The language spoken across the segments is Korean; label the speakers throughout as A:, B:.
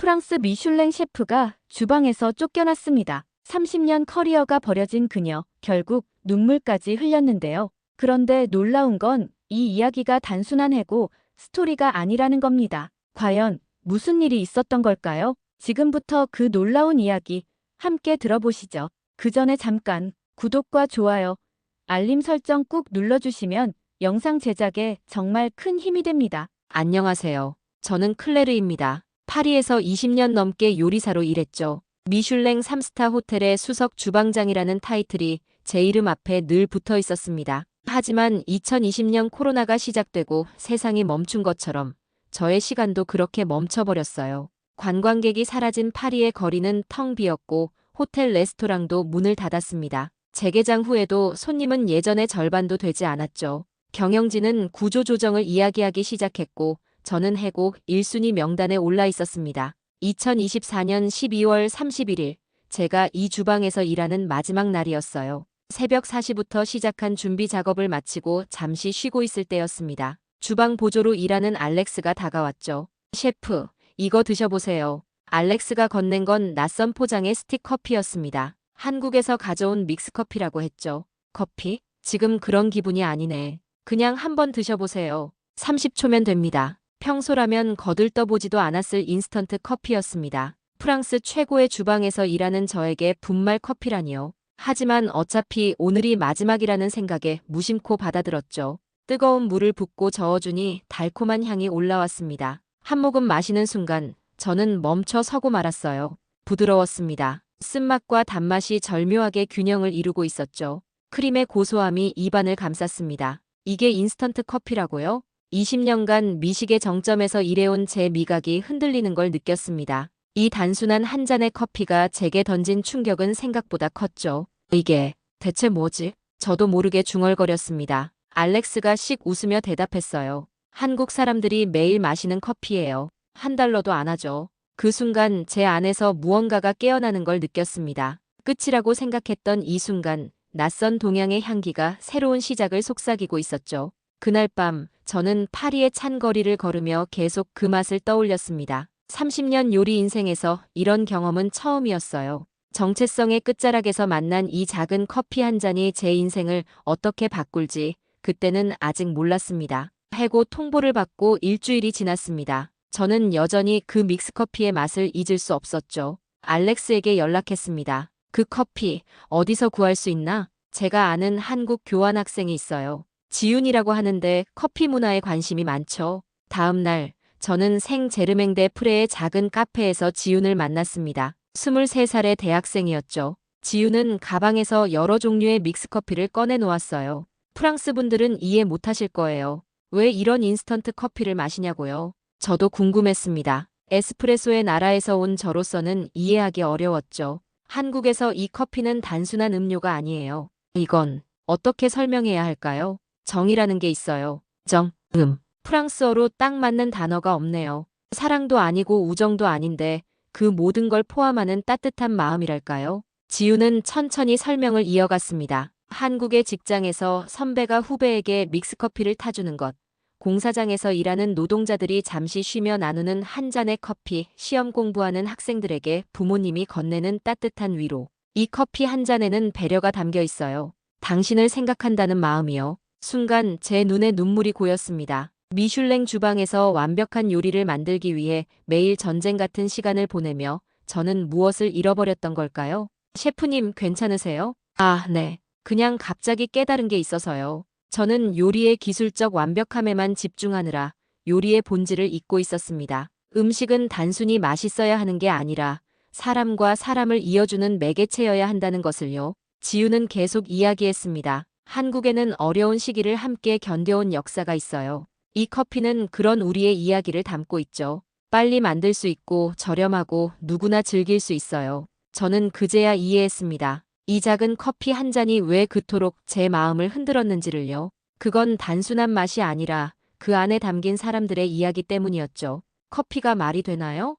A: 프랑스 미슐랭 셰프가 주방에서 쫓겨났습니다. 30년 커리어가 버려진 그녀, 결국 눈물까지 흘렸는데요. 그런데 놀라운 건 이 이야기가 단순한 해고 스토리가 아니라는 겁니다. 과연 무슨 일이 있었던 걸까요? 지금부터 그 놀라운 이야기 함께 들어보시죠. 그 전에 잠깐 구독과 좋아요, 알림 설정 꾹 눌러주시면 영상 제작에 정말 큰 힘이 됩니다.
B: 안녕하세요. 저는 클레르입니다. 파리에서 20년 넘게 요리사로 일했죠. 미슐랭 3스타 호텔의 수석 주방장이라는 타이틀이 제 이름 앞에 늘 붙어 있었습니다. 하지만 2020년 코로나가 시작되고 세상이 멈춘 것처럼 저의 시간도 그렇게 멈춰버렸어요. 관광객이 사라진 파리의 거리는 텅 비었고 호텔 레스토랑도 문을 닫았습니다. 재개장 후에도 손님은 예전의 절반도 되지 않았죠. 경영진은 구조조정을 이야기하기 시작했고 저는 해고 1순위 명단에 올라 있었습니다. 2024년 12월 31일 제가 이 주방에서 일하는 마지막 날이었어요. 새벽 4시부터 시작한 준비 작업을 마치고 잠시 쉬고 있을 때였습니다. 주방 보조로 일하는 알렉스가 다가왔죠. 셰프, 이거 드셔보세요. 알렉스가 건넨 건 낯선 포장의 스틱 커피였습니다. 한국에서 가져온 믹스커피라고 했죠. 커피? 지금 그런 기분이 아니네. 그냥 한번 드셔보세요. 30초면 됩니다. 평소라면 거들떠보지도 않았을 인스턴트 커피였습니다. 프랑스 최고의 주방에서 일하는 저에게 분말 커피라니요. 하지만 어차피 오늘이 마지막이라는 생각에 무심코 받아들었죠. 뜨거운 물을 붓고 저어주니 달콤한 향이 올라왔습니다. 한 모금 마시는 순간 저는 멈춰 서고 말았어요. 부드러웠습니다. 쓴맛과 단맛이 절묘하게 균형을 이루고 있었죠. 크림의 고소함이 입안을 감쌌습니다. 이게 인스턴트 커피라고요? 20년간 미식의 정점에서 일해온 제 미각이 흔들리는 걸 느꼈습니다. 이 단순한 한 잔의 커피가 제게 던진 충격은 생각보다 컸죠. 이게 대체 뭐지? 저도 모르게 중얼거렸습니다. 알렉스가 씩 웃으며 대답했어요. 한국 사람들이 매일 마시는 커피예요. $1도 안 하죠. 그 순간 제 안에서 무언가가 깨어나는 걸 느꼈습니다. 끝이라고 생각했던 이 순간 낯선 동양의 향기가 새로운 시작을 속삭이고 있었죠. 그날 밤 저는 파리의 찬 거리를 걸으며 계속 그 맛을 떠올렸습니다. 30년 요리 인생에서 이런 경험은 처음이었어요. 정체성의 끝자락에서 만난 이 작은 커피 한 잔이 제 인생을 어떻게 바꿀지 그때는 아직 몰랐습니다. 해고 통보를 받고 일주일이 지났습니다. 저는 여전히 그 믹스커피의 맛을 잊을 수 없었죠. 알렉스에게 연락했습니다. 그 커피 어디서 구할 수 있나? 제가 아는 한국 교환학생이 있어요. 지윤이라고 하는데 커피 문화에 관심이 많죠. 다음 날 저는 생 제르맹 대 프레의 작은 카페에서 지윤을 만났습니다. 23살의 대학생이었죠. 지윤은 가방에서 여러 종류의 믹스커피를 꺼내 놓았어요. 프랑스 분들은 이해 못하실 거예요. 왜 이런 인스턴트 커피를 마시냐고요. 저도 궁금했습니다. 에스프레소의 나라에서 온 저로서는 이해하기 어려웠죠. 한국에서 이 커피는 단순한 음료가 아니에요. 이건 어떻게 설명해야 할까요? 정이라는 게 있어요. 정, 프랑스어로 딱 맞는 단어가 없네요. 사랑도 아니고 우정도 아닌데 그 모든 걸 포함하는 따뜻한 마음이랄까요? 지우는 천천히 설명을 이어갔습니다. 한국의 직장에서 선배가 후배에게 믹스커피를 타주는 것. 공사장에서 일하는 노동자들이 잠시 쉬며 나누는 한 잔의 커피, 시험 공부하는 학생들에게 부모님이 건네는 따뜻한 위로. 이 커피 한 잔에는 배려가 담겨 있어요. 당신을 생각한다는 마음이요. 순간 제 눈에 눈물이 고였습니다. 미슐랭 주방에서 완벽한 요리를 만들기 위해 매일 전쟁 같은 시간을 보내며 저는 무엇을 잃어버렸던 걸까요? 셰프님 괜찮으세요? 아, 네. 그냥 갑자기 깨달은 게 있어서요. 저는 요리의 기술적 완벽함에만 집중하느라 요리의 본질을 잊고 있었습니다. 음식은 단순히 맛있어야 하는 게 아니라 사람과 사람을 이어주는 매개체여야 한다는 것을요. 지우는 계속 이야기했습니다. 한국에는 어려운 시기를 함께 견뎌온 역사가 있어요. 이 커피는 그런 우리의 이야기를 담고 있죠. 빨리 만들 수 있고 저렴하고 누구나 즐길 수 있어요. 저는 그제야 이해했습니다. 이 작은 커피 한 잔이 왜 그토록 제 마음을 흔들었는지를요. 그건 단순한 맛이 아니라 그 안에 담긴 사람들의 이야기 때문이었죠. 커피가 말이 되나요?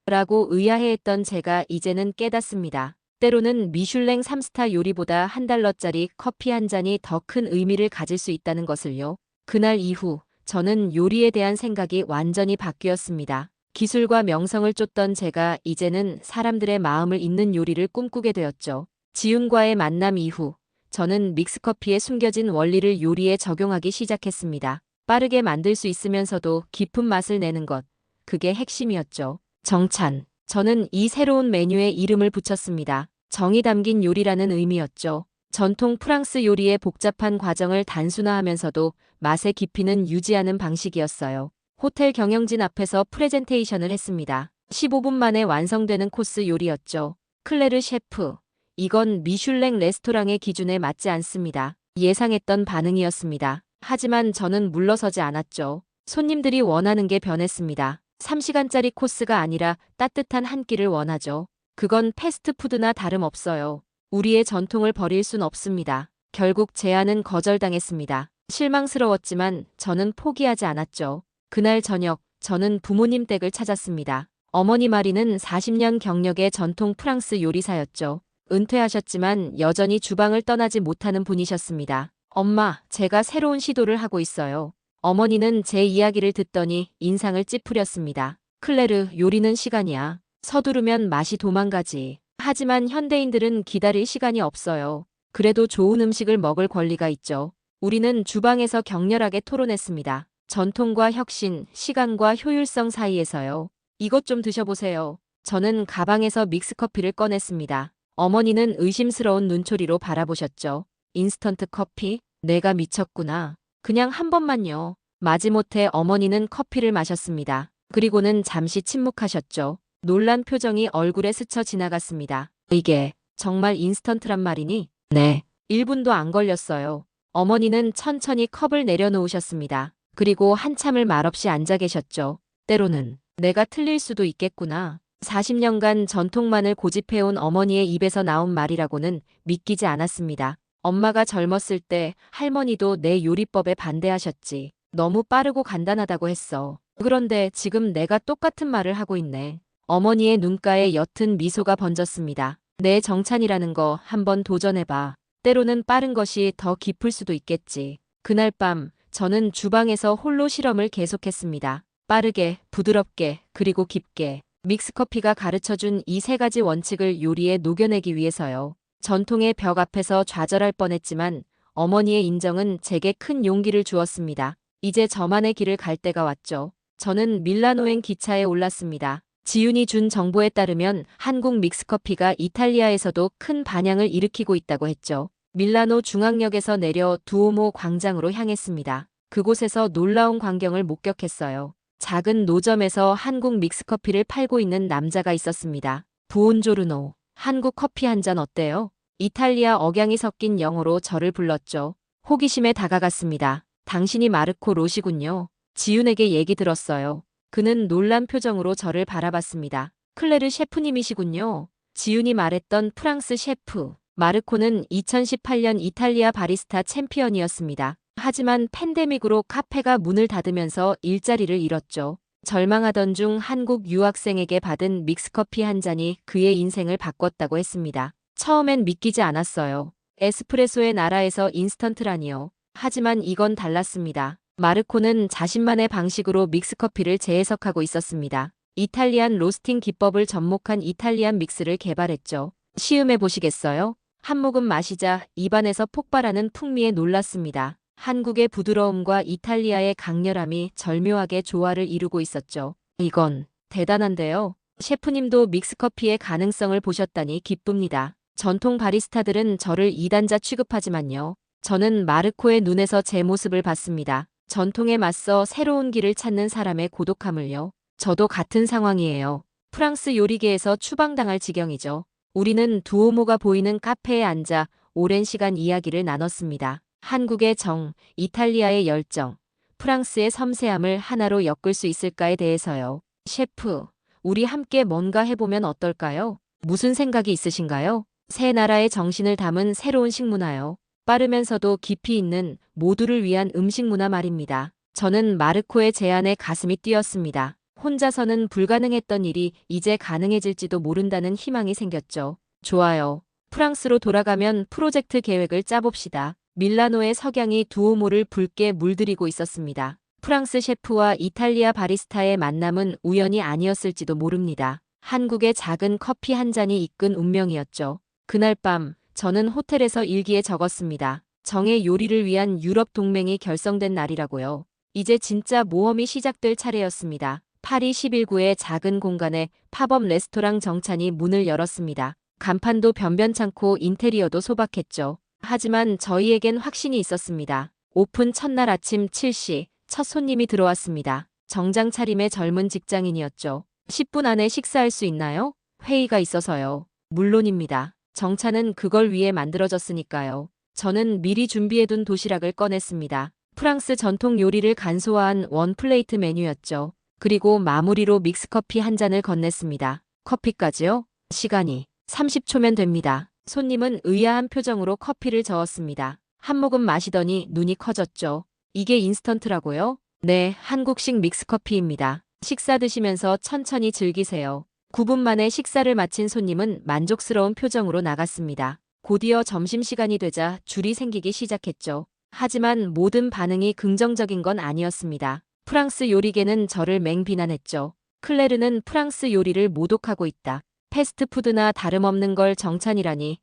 B: 라고 의아해했던 제가 이제는 깨닫습니다. 때로는 미슐랭 3스타 요리보다 $1짜리 커피 한 잔이 더 큰 의미를 가질 수 있다는 것을요. 그날 이후 저는 요리에 대한 생각이 완전히 바뀌었습니다. 기술과 명성을 쫓던 제가 이제는 사람들의 마음을 잇는 요리를 꿈꾸게 되었죠. 지훈과의 만남 이후 저는 믹스커피에 숨겨진 원리를 요리에 적용하기 시작했습니다. 빠르게 만들 수 있으면서도 깊은 맛을 내는 것. 그게 핵심이었죠. 정찬. 저는 이 새로운 메뉴에 이름을 붙였습니다. 정이 담긴 요리라는 의미였죠. 전통 프랑스 요리의 복잡한 과정을 단순화하면서도 맛의 깊이는 유지하는 방식이었어요. 호텔 경영진 앞에서 프레젠테이션을 했습니다. 15분 만에 완성되는 코스 요리였죠. 클레르 셰프. 이건 미슐랭 레스토랑의 기준에 맞지 않습니다. 예상했던 반응이었습니다. 하지만 저는 물러서지 않았죠. 손님들이 원하는 게 변했습니다. 3시간짜리 코스가 아니라 따뜻한 한 끼를 원하죠. 그건 패스트푸드나 다름없어요. 우리의 전통을 버릴 순 없습니다. 결국 제안은 거절당했습니다. 실망스러웠지만 저는 포기하지 않았죠. 그날 저녁, 저는 부모님 댁을 찾았습니다. 어머니 마리는 40년 경력의 전통 프랑스 요리사였죠. 은퇴하셨지만 여전히 주방을 떠나지 못하는 분이셨습니다. 엄마, 제가 새로운 시도를 하고 있어요. 어머니는 제 이야기를 듣더니 인상을 찌푸렸습니다. 클레르, 요리는 시간이야. 서두르면 맛이 도망가지. 하지만 현대인들은 기다릴 시간이 없어요. 그래도 좋은 음식을 먹을 권리가 있죠. 우리는 주방에서 격렬하게 토론했습니다. 전통과 혁신, 시간과 효율성 사이에서요. 이것 좀 드셔보세요. 저는 가방에서 믹스커피를 꺼냈습니다. 어머니는 의심스러운 눈초리로 바라보셨죠. 인스턴트 커피? 내가 미쳤구나. 그냥 한 번만요. 마지못해 어머니는 커피를 마셨습니다. 그리고는 잠시 침묵하셨죠. 놀란 표정이 얼굴에 스쳐 지나갔습니다. 이게 정말 인스턴트란 말이니? 네. 1분도 안 걸렸어요. 어머니는 천천히 컵을 내려놓으셨습니다. 그리고 한참을 말없이 앉아 계셨죠. 때로는 내가 틀릴 수도 있겠구나. 40년간 전통만을 고집해온 어머니의 입에서 나온 말이라고는 믿기지 않았습니다. 엄마가 젊었을 때 할머니도 내 요리법에 반대하셨지. 너무 빠르고 간단하다고 했어. 그런데 지금 내가 똑같은 말을 하고 있네. 어머니의 눈가에 옅은 미소가 번졌습니다. 내 정찬이라는 거 한번 도전해봐. 때로는 빠른 것이 더 깊을 수도 있겠지. 그날 밤 저는 주방에서 홀로 실험을 계속했습니다. 빠르게, 부드럽게, 그리고 깊게. 믹스커피가 가르쳐준 이 세 가지 원칙을 요리에 녹여내기 위해서요. 전통의 벽 앞에서 좌절할 뻔했지만 어머니의 인정은 제게 큰 용기를 주었습니다. 이제 저만의 길을 갈 때가 왔죠. 저는 밀라노행 기차에 올랐습니다. 지윤이 준 정보에 따르면 한국 믹스커피가 이탈리아에서도 큰 반향을 일으키고 있다고 했죠. 밀라노 중앙역에서 내려 두오모 광장으로 향했습니다. 그곳에서 놀라운 광경을 목격했어요. 작은 노점에서 한국 믹스커피를 팔고 있는 남자가 있었습니다. 부온조르노, 한국 커피 한 잔 어때요? 이탈리아 억양이 섞인 영어로 저를 불렀죠. 호기심에 다가갔습니다. 당신이 마르코 로시군요. 지윤에게 얘기 들었어요. 그는 놀란 표정으로 저를 바라봤습니다. 클레르 셰프님이시군요. 지윤이 말했던 프랑스 셰프. 마르코는 2018년 이탈리아 바리스타 챔피언이었습니다. 하지만 팬데믹으로 카페가 문을 닫으면서 일자리를 잃었죠. 절망하던 중 한국 유학생에게 받은 믹스커피 한 잔이 그의 인생을 바꿨다고 했습니다. 처음엔 믿기지 않았어요. 에스프레소의 나라에서 인스턴트라니요. 하지만 이건 달랐습니다. 마르코는 자신만의 방식으로 믹스커피를 재해석하고 있었습니다. 이탈리안 로스팅 기법을 접목한 이탈리안 믹스를 개발했죠. 시음해 보시겠어요? 한 모금 마시자 입안에서 폭발하는 풍미에 놀랐습니다. 한국의 부드러움과 이탈리아의 강렬함이 절묘하게 조화를 이루고 있었죠. 이건 대단한데요. 셰프님도 믹스커피의 가능성을 보셨다니 기쁩니다. 전통 바리스타들은 저를 이단자 취급하지만요. 저는 마르코의 눈에서 제 모습을 봤습니다. 전통에 맞서 새로운 길을 찾는 사람의 고독함을요. 저도 같은 상황이에요. 프랑스 요리계에서 추방당할 지경이죠. 우리는 두오모가 보이는 카페에 앉아 오랜 시간 이야기를 나눴습니다. 한국의 정, 이탈리아의 열정, 프랑스의 섬세함을 하나로 엮을 수 있을까에 대해서요. 셰프, 우리 함께 뭔가 해보면 어떨까요? 무슨 생각이 있으신가요? 세 나라의 정신을 담은 새로운 식문화요. 빠르면서도 깊이 있는 모두를 위한 음식 문화 말입니다. 저는 마르코의 제안에 가슴이 뛰었습니다. 혼자서는 불가능했던 일이 이제 가능해질지도 모른다는 희망이 생겼죠. 좋아요. 프랑스로 돌아가면 프로젝트 계획을 짜봅시다. 밀라노의 석양이 두오모를 붉게 물들이고 있었습니다. 프랑스 셰프와 이탈리아 바리스타의 만남은 우연이 아니었을지도 모릅니다. 한국의 작은 커피 한 잔이 이끈 운명이었죠. 그날 밤 저는 호텔에서 일기에 적었습니다. 정의 요리를 위한 유럽 동맹이 결성된 날이라고요. 이제 진짜 모험이 시작될 차례였습니다. 파리 11구의 작은 공간에 팝업 레스토랑 정찬이 문을 열었습니다. 간판도 변변찮고 인테리어도 소박했죠. 하지만 저희에겐 확신이 있었습니다. 오픈 첫날 아침 7시 첫 손님이 들어왔습니다. 정장 차림의 젊은 직장인이었죠. 10분 안에 식사할 수 있나요? 회의가 있어서요. 물론입니다. 정차는 그걸 위해 만들어졌으니까요. 저는 미리 준비해둔 도시락을 꺼냈습니다. 프랑스 전통 요리를 간소화한 원 플레이트 메뉴였죠. 그리고 마무리로 믹스커피 한 잔을 건넸습니다. 커피까지요? 시간이 30초면 됩니다. 손님은 의아한 표정으로 커피를 저었습니다. 한 모금 마시더니 눈이 커졌죠. 이게 인스턴트라고요? 네, 한국식 믹스커피입니다. 식사 드시면서 천천히 즐기세요. 9분 만에 식사를 마친 손님은 만족스러운 표정으로 나갔습니다. 곧이어 점심시간이 되자 줄이 생기기 시작했죠. 하지만 모든 반응이 긍정적인 건 아니었습니다. 프랑스 요리계는 저를 맹비난했죠. 클레르는 프랑스 요리를 모독하고 있다. 패스트푸드나 다름없는 걸 정찬이라니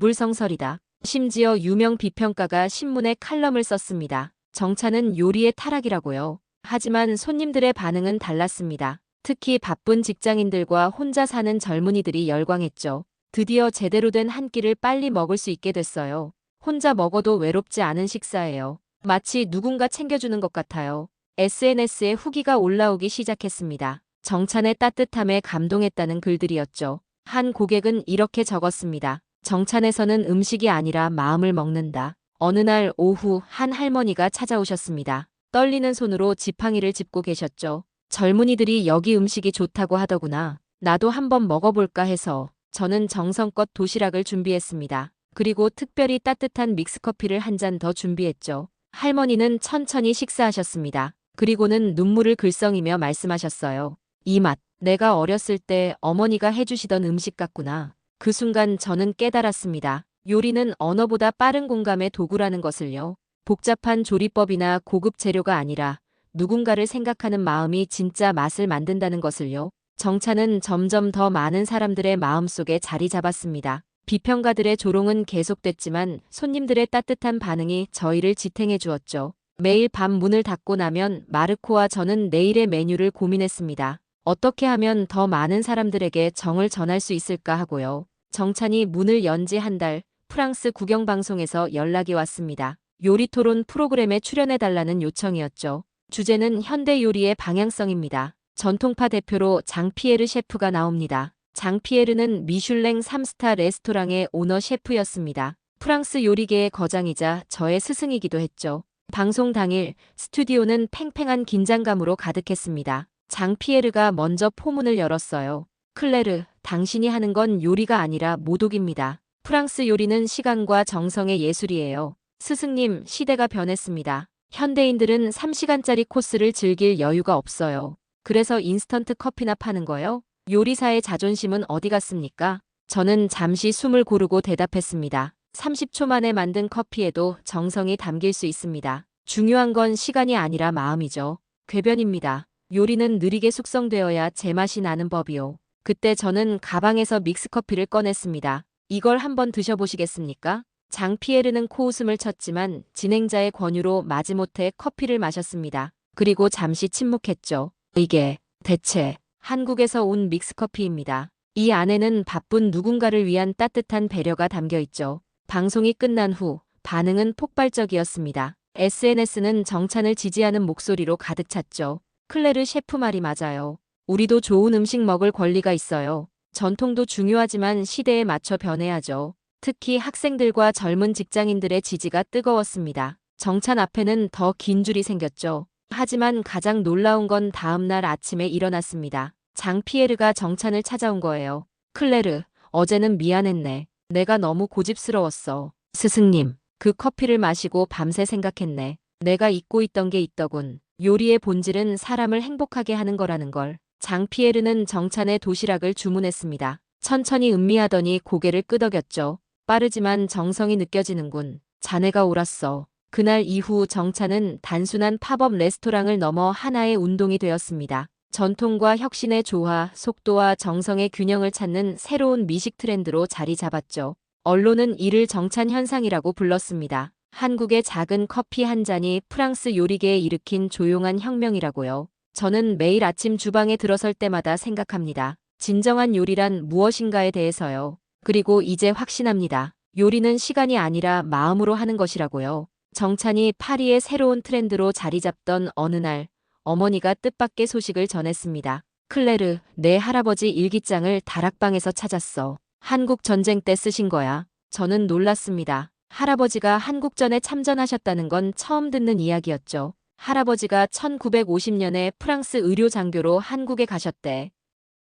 B: 어불성설이다. 심지어 유명 비평가가 신문에 칼럼을 썼습니다. 정찬은 요리의 타락이라고요. 하지만 손님들의 반응은 달랐습니다. 특히 바쁜 직장인들과 혼자 사는 젊은이들이 열광했죠. 드디어 제대로 된 한 끼를 빨리 먹을 수 있게 됐어요. 혼자 먹어도 외롭지 않은 식사예요. 마치 누군가 챙겨주는 것 같아요. SNS에 후기가 올라오기 시작했습니다. 정찬의 따뜻함에 감동했다는 글들이었죠. 한 고객은 이렇게 적었습니다. 정찬에서는 음식이 아니라 마음을 먹는다. 어느 날 오후 한 할머니가 찾아오셨습니다. 떨리는 손으로 지팡이를 짚고 계셨죠. 젊은이들이 여기 음식이 좋다고 하더구나. 나도 한번 먹어볼까 해서 저는 정성껏 도시락을 준비했습니다. 그리고 특별히 따뜻한 믹스커피를 한 잔 더 준비했죠. 할머니는 천천히 식사하셨습니다. 그리고는 눈물을 글썽이며 말씀하셨어요. 이 맛, 내가 어렸을 때 어머니가 해주시던 음식 같구나. 그 순간 저는 깨달았습니다. 요리는 언어보다 빠른 공감의 도구라는 것을요. 복잡한 조리법이나 고급 재료가 아니라 누군가를 생각하는 마음이 진짜 맛을 만든다는 것을요. 정찬은 점점 더 많은 사람들의 마음속에 자리 잡았습니다. 비평가들의 조롱은 계속됐지만 손님들의 따뜻한 반응이 저희를 지탱해 주었죠. 매일 밤 문을 닫고 나면 마르코와 저는 내일의 메뉴를 고민했습니다. 어떻게 하면 더 많은 사람들에게 정을 전할 수 있을까 하고요. 정찬이 문을 연 지 한 달, 프랑스 국영방송에서 연락이 왔습니다. 요리토론 프로그램에 출연해달라는 요청이었죠. 주제는 현대 요리의 방향성입니다. 전통파 대표로 장피에르 셰프가 나옵니다. 장피에르는 미슐랭 3스타 레스토랑의 오너 셰프였습니다. 프랑스 요리계의 거장이자 저의 스승이기도 했죠. 방송 당일 스튜디오는 팽팽한 긴장감으로 가득했습니다. 장피에르가 먼저 포문을 열었어요. 클레르, 당신이 하는 건 요리가 아니라 모독입니다. 프랑스 요리는 시간과 정성의 예술이에요. 스승님, 시대가 변했습니다. 현대인들은 3시간짜리 코스를 즐길 여유가 없어요. 그래서 인스턴트 커피나 파는 거요? 요리사의 자존심은 어디 갔습니까? 저는 잠시 숨을 고르고 대답했습니다. 30초 만에 만든 커피에도 정성이 담길 수 있습니다. 중요한 건 시간이 아니라 마음이죠. 궤변입니다. 요리는 느리게 숙성되어야 제맛이 나는 법이요. 그때 저는 가방에서 믹스커피를 꺼냈습니다. 이걸 한번 드셔보시겠습니까? 장피에르는 코웃음을 쳤지만 진행자의 권유로 마지못해 커피를 마셨습니다. 그리고 잠시 침묵했죠. 이게 대체 한국에서 온 믹스커피입니다. 이 안에는 바쁜 누군가를 위한 따뜻한 배려가 담겨 있죠. 방송이 끝난 후 반응은 폭발적이었습니다. SNS는 정찬을 지지하는 목소리로 가득 찼죠. 클레르 셰프 말이 맞아요. 우리도 좋은 음식 먹을 권리가 있어요. 전통도 중요하지만 시대에 맞춰 변해야죠. 특히 학생들과 젊은 직장인들의 지지가 뜨거웠습니다. 정찬 앞에는 더 긴 줄이 생겼죠. 하지만 가장 놀라운 건 다음 날 아침에 일어났습니다. 장피에르가 정찬을 찾아온 거예요. 클레르, 어제는 미안했네. 내가 너무 고집스러웠어. 스승님, 그 커피를 마시고 밤새 생각했네. 내가 잊고 있던 게 있더군. 요리의 본질은 사람을 행복하게 하는 거라는 걸. 장피에르는 정찬의 도시락을 주문했습니다. 천천히 음미하더니 고개를 끄덕였죠. 빠르지만 정성이 느껴지는군. 자네가 옳았어. 그날 이후 정찬은 단순한 팝업 레스토랑을 넘어 하나의 운동이 되었습니다. 전통과 혁신의 조화, 속도와 정성의 균형을 찾는 새로운 미식 트렌드로 자리 잡았죠. 언론은 이를 정찬 현상이라고 불렀습니다. 한국의 작은 커피 한 잔이 프랑스 요리계에 일으킨 조용한 혁명이라고요. 저는 매일 아침 주방에 들어설 때마다 생각합니다. 진정한 요리란 무엇인가에 대해서요. 그리고 이제 확신합니다. 요리는 시간이 아니라 마음으로 하는 것이라고요. 정찬이 파리의 새로운 트렌드로 자리 잡던 어느 날, 어머니가 뜻밖의 소식을 전했습니다. 클레르, 내 할아버지 일기장을 다락방에서 찾았어. 한국 전쟁 때 쓰신 거야. 저는 놀랐습니다. 할아버지가 한국전에 참전하셨다는 건 처음 듣는 이야기였죠. 할아버지가 1950년에 프랑스 의료 장교로 한국에 가셨대.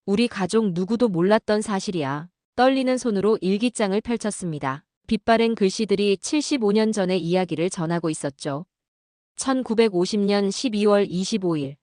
B: 우리 가족 누구도 몰랐던 사실이야. 떨리는 손으로 일기장을 펼쳤습니다. 빛바랜 글씨들이 75년 전의 이야기를 전하고 있었죠. 1950년 12월 25일.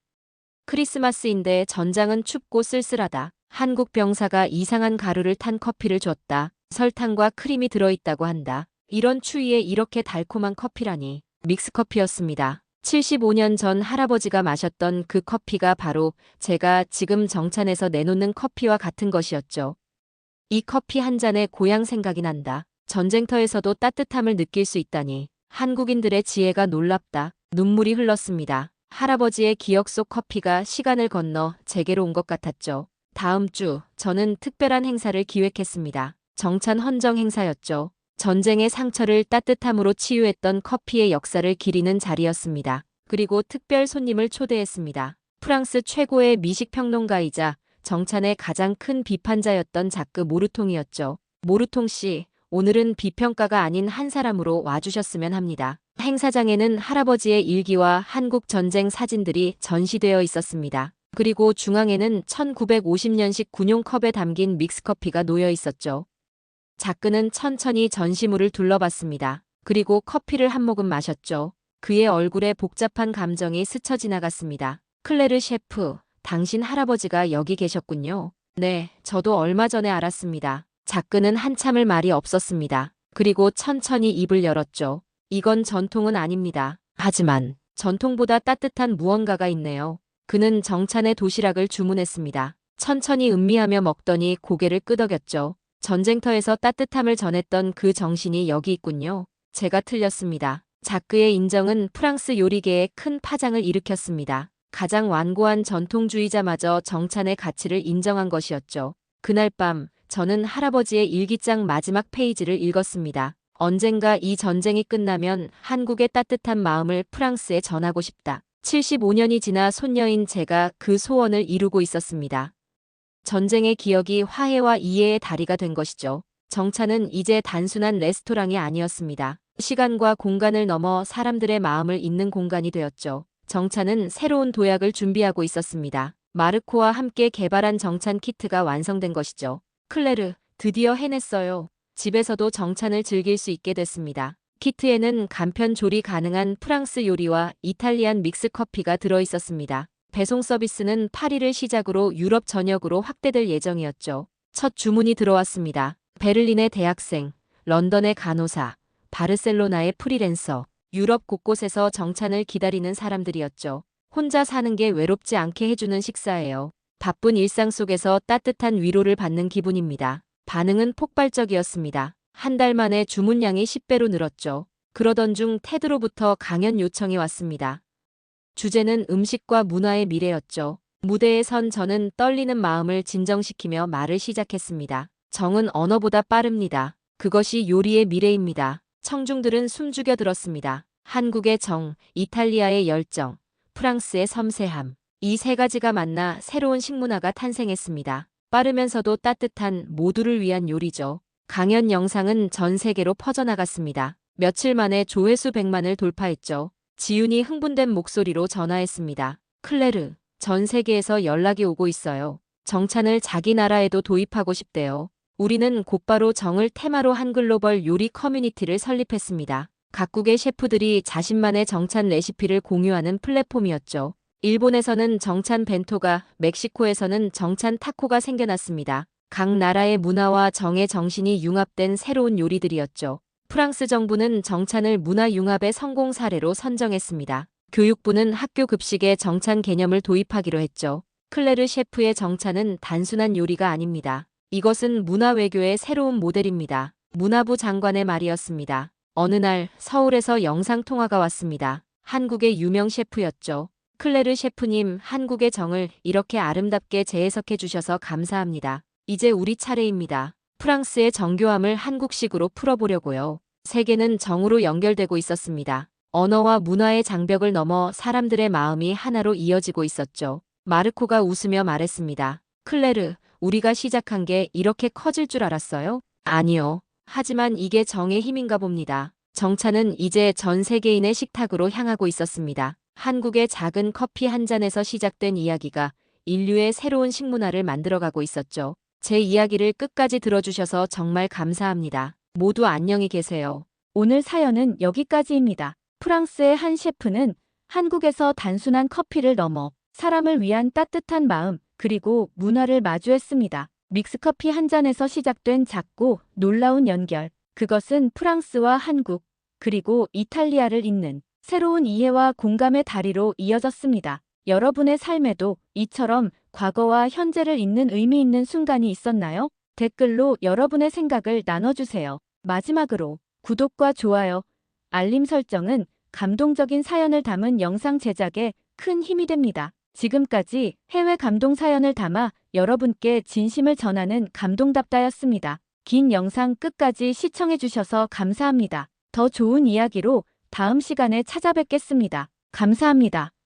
B: 크리스마스인데 전장은 춥고 쓸쓸하다. 한국 병사가 이상한 가루를 탄 커피를 줬다. 설탕과 크림이 들어있다고 한다. 이런 추위에 이렇게 달콤한 커피라니. 믹스커피였습니다. 75년 전 할아버지가 마셨던 그 커피가 바로 제가 지금 정찬에서 내놓는 커피와 같은 것이었죠. 이 커피 한 잔에 고향 생각이 난다. 전쟁터에서도 따뜻함을 느낄 수 있다니. 한국인들의 지혜가 놀랍다. 눈물이 흘렀습니다. 할아버지의 기억 속 커피가 시간을 건너 제게로 온 것 같았죠. 다음 주 저는 특별한 행사를 기획했습니다. 정찬 헌정 행사였죠. 전쟁의 상처를 따뜻함으로 치유했던 커피의 역사를 기리는 자리였습니다. 그리고 특별 손님을 초대했습니다. 프랑스 최고의 미식평론가이자 정찬의 가장 큰 비판자였던 자크 모르통이었죠. 모르통 씨, 오늘은 비평가가 아닌 한 사람으로 와주셨으면 합니다. 행사장에는 할아버지의 일기와 한국 전쟁 사진들이 전시되어 있었습니다. 그리고 중앙에는 1950년식 군용 컵에 담긴 믹스커피가 놓여 있었죠. 자크는 천천히 전시물을 둘러봤습니다. 그리고 커피를 한 모금 마셨죠. 그의 얼굴에 복잡한 감정이 스쳐 지나갔습니다. 클레르 셰프, 당신 할아버지가 여기 계셨군요. 네, 저도 얼마 전에 알았습니다. 자크는 한참을 말이 없었습니다. 그리고 천천히 입을 열었죠. 이건 전통은 아닙니다. 하지만 전통보다 따뜻한 무언가가 있네요. 그는 정찬의 도시락을 주문했습니다. 천천히 음미하며 먹더니 고개를 끄덕였죠. 전쟁터에서 따뜻함을 전했던 그 정신이 여기 있군요. 제가 틀렸습니다. 자크의 인정은 프랑스 요리계에 큰 파장을 일으켰습니다. 가장 완고한 전통주의자마저 정찬의 가치를 인정한 것이었죠. 그날 밤 저는 할아버지의 일기장 마지막 페이지를 읽었습니다. 언젠가 이 전쟁이 끝나면 한국의 따뜻한 마음을 프랑스에 전하고 싶다. 75년이 지나 손녀인 제가 그 소원을 이루고 있었습니다. 전쟁의 기억이 화해와 이해의 다리가 된 것이죠. 정찬은 이제 단순한 레스토랑이 아니었습니다. 시간과 공간을 넘어 사람들의 마음을 잇는 공간이 되었죠. 정찬은 새로운 도약을 준비하고 있었습니다. 마르코와 함께 개발한 정찬 키트가 완성된 것이죠. 클레르, 드디어 해냈어요. 집에서도 정찬을 즐길 수 있게 됐습니다. 키트에는 간편 조리 가능한 프랑스 요리와 이탈리안 믹스 커피가 들어 있었습니다. 배송 서비스는 파리를 시작으로 유럽 전역으로 확대될 예정이었죠. 첫 주문이 들어왔습니다. 베를린의 대학생, 런던의 간호사, 바르셀로나의 프리랜서, 유럽 곳곳에서 정찬을 기다리는 사람들이었죠. 혼자 사는 게 외롭지 않게 해주는 식사예요. 바쁜 일상 속에서 따뜻한 위로를 받는 기분입니다. 반응은 폭발적이었습니다. 한 달 만에 주문량이 10배로 늘었죠. 그러던 중 테드로부터 강연 요청이 왔습니다. 주제는 음식과 문화의 미래였죠. 무대에 선 저는 떨리는 마음을 진정시키며 말을 시작했습니다. 정은 언어보다 빠릅니다. 그것이 요리의 미래입니다. 청중들은 숨죽여 들었습니다. 한국의 정, 이탈리아의 열정, 프랑스의 섬세함. 이 세 가지가 만나 새로운 식문화가 탄생했습니다. 빠르면서도 따뜻한 모두를 위한 요리죠. 강연 영상은 전 세계로 퍼져나갔습니다. 며칠 만에 조회수 100만을 돌파했죠. 지윤이 흥분된 목소리로 전화했습니다. 클레르, 전 세계에서 연락이 오고 있어요. 정찬을 자기 나라에도 도입하고 싶대요. 우리는 곧바로 정을 테마로 한 글로벌 요리 커뮤니티를 설립했습니다. 각국의 셰프들이 자신만의 정찬 레시피를 공유하는 플랫폼이었죠. 일본에서는 정찬 벤토가, 멕시코에서는 정찬 타코가 생겨났습니다. 각 나라의 문화와 정의 정신이 융합된 새로운 요리들이었죠. 프랑스 정부는 정찬을 문화융합의 성공 사례로 선정했습니다. 교육부는 학교 급식에 정찬 개념을 도입하기로 했죠. 클레르 셰프의 정찬은 단순한 요리가 아닙니다. 이것은 문화외교의 새로운 모델입니다. 문화부 장관의 말이었습니다. 어느 날 서울에서 영상통화가 왔습니다. 한국의 유명 셰프였죠. 클레르 셰프님, 한국의 정을 이렇게 아름답게 재해석해 주셔서 감사합니다. 이제 우리 차례입니다. 프랑스의 정교함을 한국식으로 풀어보려고요. 세계는 정으로 연결되고 있었습니다. 언어와 문화의 장벽을 넘어 사람들의 마음이 하나로 이어지고 있었죠. 마르코가 웃으며 말했습니다. 클레르, 우리가 시작한 게 이렇게 커질 줄 알았어요? 아니요. 하지만 이게 정의 힘인가 봅니다. 정찬은 이제 전 세계인의 식탁으로 향하고 있었습니다. 한국의 작은 커피 한 잔에서 시작된 이야기가 인류의 새로운 식문화를 만들어가고 있었죠. 제 이야기를 끝까지 들어주셔서 정말 감사합니다. 모두 안녕히 계세요.
A: 오늘 사연은 여기까지입니다. 프랑스의 한 셰프는 한국에서 단순한 커피를 넘어 사람을 위한 따뜻한 마음 그리고 문화를 마주했습니다. 믹스커피 한 잔에서 시작된 작고 놀라운 연결. 그것은 프랑스와 한국 그리고 이탈리아를 잇는 새로운 이해와 공감의 다리로 이어졌습니다. 여러분의 삶에도 이처럼 과거와 현재를 잇는 의미 있는 순간이 있었나요? 댓글로 여러분의 생각을 나눠주세요. 마지막으로 구독과 좋아요, 알림 설정은 감동적인 사연을 담은 영상 제작에 큰 힘이 됩니다. 지금까지 해외 감동 사연을 담아 여러분께 진심을 전하는 감동답다였습니다. 긴 영상 끝까지 시청해주셔서 감사합니다. 더 좋은 이야기로 다음 시간에 찾아뵙겠습니다. 감사합니다.